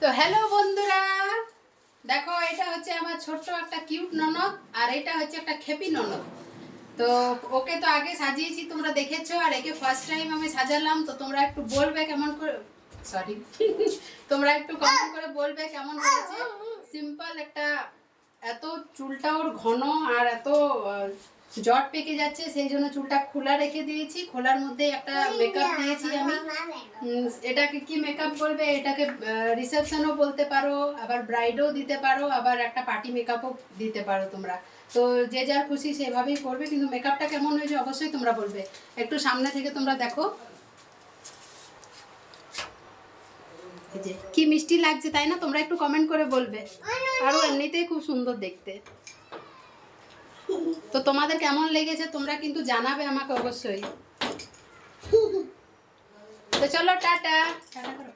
তো হ্যালো বন্ধুরা, দেখো এটা হচ্ছে আমার ছোট্ট একটা কিউট ননদ, আর এটা হচ্ছে একটা খেপি ননদ। তো ওকে তো আগে সাজিয়েছি, তোমরা দেখেছো, আর একে ফার্স্ট টাইম আমি সাজালাম। তো তোমরা একটু বলবে কেমন করে, সরি তোমরা একটু কমেন্ট করে বলবে কেমন হয়েছে। সিম্পল একটা, এত চুলটা ওর ঘন আর এত জট পেকে যাচ্ছে, সেই জন্য চুলটা খোলা রেখে দিয়েছি। খোলার মধ্যে একটা মেকআপ দিয়েছি আমি। এটাকে কি মেকআপ বলবে, এটাকে রিসেপশনও বলতে পারো, আবার ব্রাইডও দিতে পারো, আবার একটা পার্টি মেকআপও দিতে পারো তোমরা। তো যে যার খুশি সেভাবেই করবে, কিন্তু মেকআপটা কেমন হয়েছে অবশ্যই তোমরা বলবে। একটু সামনে থেকে তোমরা দেখো, এই যে কি মিষ্টি লাগছে, তাই না? তোমরা একটু কমেন্ট করে বলবে। আরও এমনিতেই খুব সুন্দর দেখতে। তো তোমাদের কেমন লেগেছে তোমরা কিন্তু জানাবে আমাকে অবশ্যই। তো চলো টাটা টাটা করো।